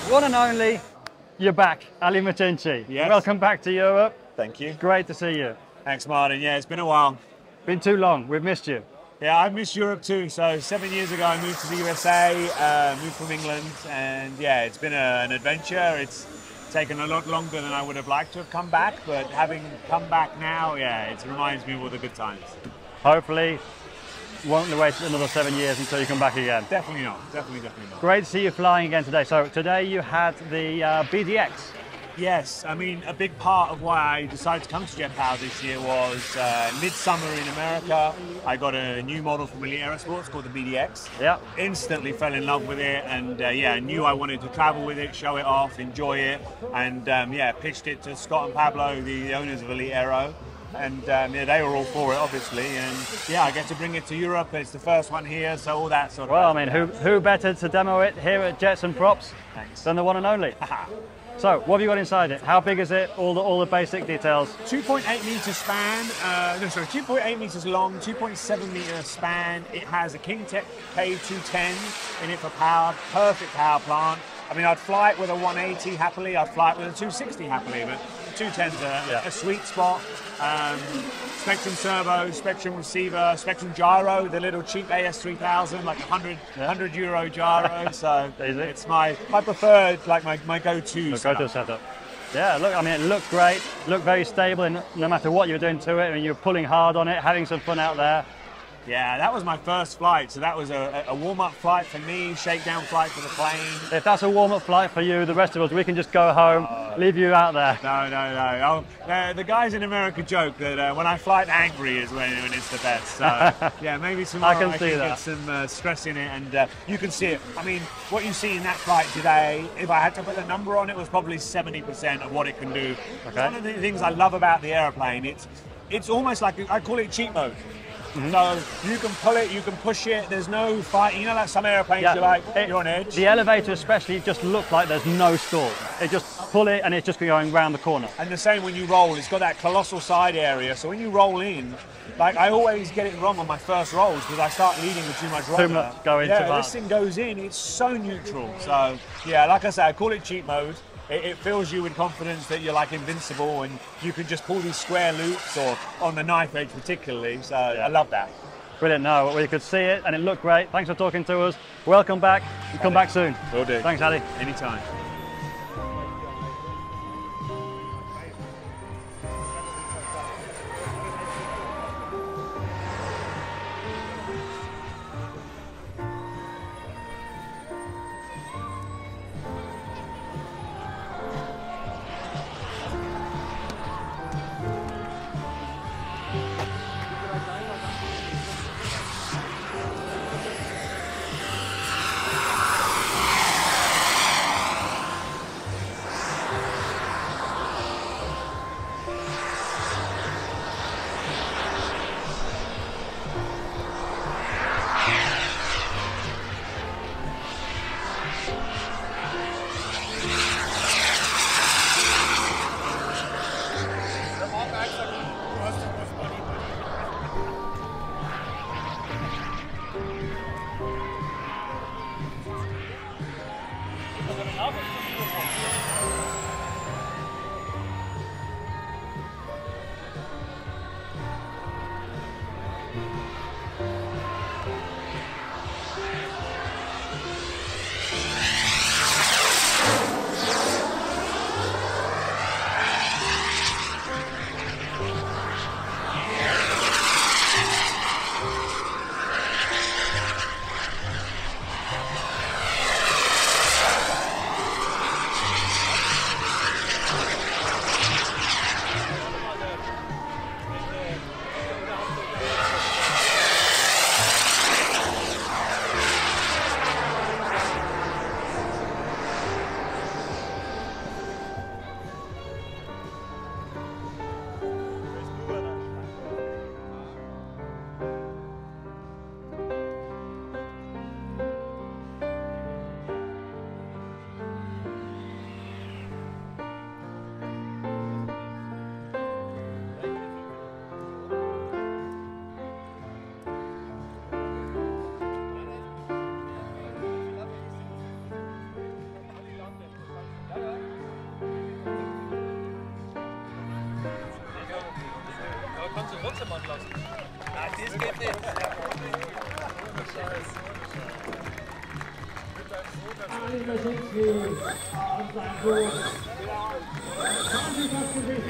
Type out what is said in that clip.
One and only, you're back, Ali Machinchy. Yes. Welcome back to Europe. Thank you. Great to see you. Thanks, Martin. Yeah, it's been a while. Been too long, we've missed you. Yeah, I've missed Europe too. So 7 years ago, I moved to the USA, moved from England, and yeah, it's been an adventure. It's taken a lot longer than I would have liked to have come back, but having come back now, yeah, it reminds me of all the good times. Hopefully, won't wait another 7 years until you come back again. Definitely not. Definitely not. Great to see you flying again today. So today you had the BDX. Yes, I mean, a big part of why I decided to come to Jet Power this year was midsummer in America. I got a new model from Elite Aerosports called the BDX. Yeah. Instantly fell in love with it, and yeah, knew I wanted to travel with it, show it off, enjoy it, and yeah, pitched it to Scott and Pablo, the owners of Elite Aero. And yeah, they were all for it, obviously, and yeah, I get to bring it to Europe. It's the first one here, so all that sort of. Well, I mean, who better to demo it here at Jets and Props than the one and only? So, what have you got inside it? How big is it? All the basic details. 2.8 meter span. 2.8 meters long, 2.7 meter span. It has a King Tech K210 in it for power. Perfect power plant. I mean, I'd fly it with a 180 happily. I'd fly it with a 260 happily, but 210's a sweet spot. Spectrum servo, Spectrum receiver, Spectrum gyro, the little cheap AS3000, like €100 gyro. So it's my preferred, like my go-to setup. Yeah, look, I mean, it looked great, looked very stable, and no matter what you're doing to it, I mean, you're pulling hard on it, having some fun out there. Yeah, that was my first flight, so that was a warm-up flight for me, shakedown flight for the plane. If that's a warm-up flight for you, the rest of us, we can just go home, leave you out there. No. The guys in America joke that when I fly angry is when it's the best. So yeah, maybe tomorrow I can get some stress in it, and you can see it. I mean, what you see in that flight today, if I had to put a number on it, was probably 70% of what it can do. Okay. One of the things I love about the airplane, it's almost like, I call it cheat mode. So you can pull it, you can push it, there's no fight. You know, like some airplanes, you're on edge. The elevator especially just looks like there's no stall. It just pull it and it's just going round the corner. And the same when you roll, it's got that colossal side area. So when you roll in, like I always get it wrong on my first rolls because I start leading with too much rudder. Too much going to this thing goes in, it's so neutral. So yeah, like I say, I call it cheat mode. It fills you with confidence that you're like invincible and you can just pull these square loops or on the knife edge particularly, so I love that. Brilliant, no, we could see it and it looked great. Thanks for talking to us. Welcome back and come back soon. Will do. Thanks, Ali. Anytime. Kannst du trotzdem anlassen. Ja, das geht nicht. Machinchy und sein Sohn. 20 das Gewicht.